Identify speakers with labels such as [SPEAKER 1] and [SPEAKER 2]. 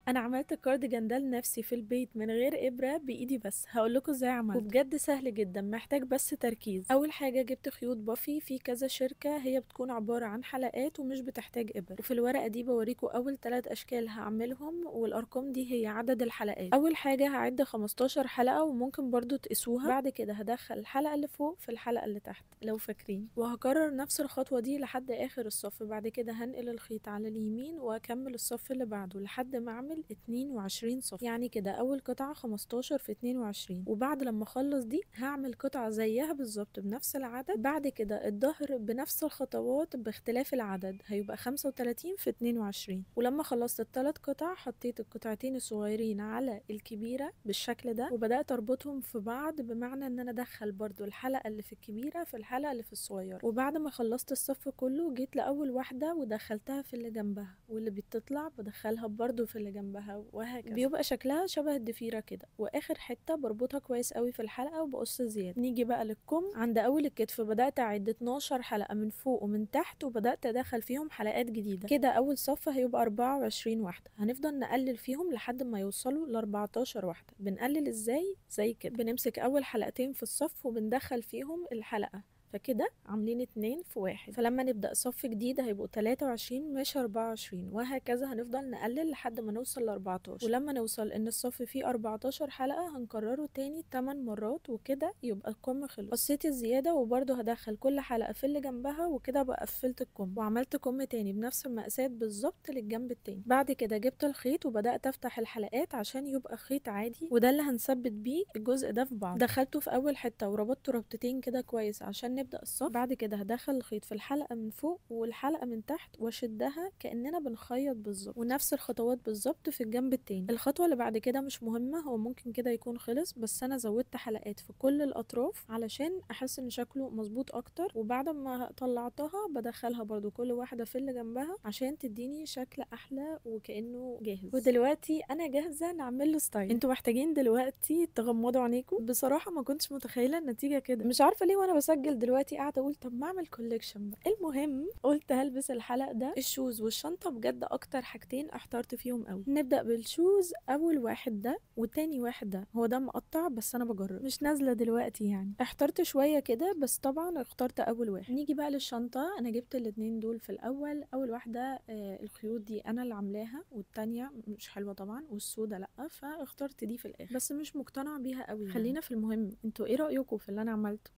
[SPEAKER 1] انا عملت الكارديجان ده لنفسي في البيت من غير ابره بايدي، بس هقول لكم ازاي عملت، وبجد سهل جدا، محتاج بس تركيز. اول حاجه جبت خيوط بافي في كذا شركه، هي بتكون عباره عن حلقات ومش بتحتاج ابر. وفي الورقه دي بوريكم اول 3 اشكال هعملهم، والارقام دي هي عدد الحلقات. اول حاجه هعد 15 حلقه، وممكن برضو تقيسوها. بعد كده هدخل الحلقه اللي فوق في الحلقه اللي تحت لو فاكرين، وهكرر نفس الخطوه دي لحد اخر الصف. بعد كده هنقل الخيط على اليمين واكمل الصف اللي بعده لحد ما اعمل 22 صف. يعني كده اول قطعة 15 في 22، وبعد لما اخلص دي هعمل قطعة زيها بالظبط بنفس العدد. بعد كده الظهر بنفس الخطوات باختلاف العدد، هيبقى 35 في 22. ولما خلصت الثلاث قطع حطيت القطعتين الصغيرين على الكبيرة بالشكل ده، وبدأت اربطهم في بعض، بمعنى ان انا ادخل برضو الحلقة اللي في الكبيرة في الحلقة اللي في الصغيرة. وبعد ما خلصت الصف كله جيت لأول واحدة ودخلتها في اللي جنبها، واللي بتطلع بدخلها برضو في اللي جنبها، وهكذا. بيبقى شكلها شبه الضفيرة كده. واخر حتة بربطها كويس قوي في الحلقة وبقص زيادة. نيجي بقى للكم. عند اول الكتف بدأت اعد 12 حلقة من فوق ومن تحت، وبدأت ادخل فيهم حلقات جديدة. كده اول صف هيبقى 24 واحدة، هنفضل نقلل فيهم لحد ما يوصلوا ل 14 واحدة. بنقلل ازاي؟ زي كده، بنمسك اول حلقتين في الصف وبندخل فيهم الحلقة، فكده عاملين 2 في 1. فلما نبدأ صف جديد هيبقوا 23 مش 24، وهكذا هنفضل نقلل لحد ما نوصل ل 14. ولما نوصل ان الصف فيه 14 حلقة هنكرره تاني 8 مرات، وكده يبقى الكم خلص. قصيت الزيادة وبرضه هدخل كل حلقة في اللي جنبها، وكده بقى قفلت الكم. وعملت كم تاني بنفس المقاسات بالظبط للجنب التاني. بعد كده جبت الخيط وبدأت افتح الحلقات عشان يبقى خيط عادي، وده اللي هنثبت بيه الجزء ده في بعض. دخلته في اول حتة وربطته ربطتين كده كويس عشان نبدأ الصف. بعد كده هدخل الخيط في الحلقة من فوق والحلقة من تحت واشدها كأننا بنخيط بالظبط، ونفس الخطوات بالظبط في الجنب التاني. الخطوة اللي بعد كده مش مهمة، هو ممكن كده يكون خلص، بس انا زودت حلقات في كل الاطراف علشان احس ان شكله مظبوط اكتر. وبعد ما طلعتها بدخلها برضو كل واحدة في اللي جنبها عشان تديني شكل احلى وكأنه جاهز. ودلوقتي انا جاهزة نعمل له ستايل. انتوا محتاجين دلوقتي تغمضوا عينيكم. بصراحة ما كنتش متخيلة النتيجة كده، مش عارفة ليه وانا بسجل دلوقتي قاعدة اقول طب ما اعمل كوليكشن بقى. المهم قلت هلبس الحلق ده. الشوز والشنطة بجد اكتر حاجتين احترت فيهم قوي. نبدأ بالشوز. اول واحد ده والتاني واحد ده، هو ده مقطع بس انا بجرب، مش نازلة دلوقتي يعني. احترت شوية كده بس طبعا اخترت اول واحد. نيجي بقى للشنطة. انا جبت الاتنين دول في الاول. اول واحدة الخيوط دي انا اللي عاملاها، والتانية مش حلوة طبعا، والسودة لا، فاخترت دي في الاخر، بس مش مقتنعة بيها قوي يعني. خلينا في المهم، انتوا ايه رأيكم في اللي انا عملته؟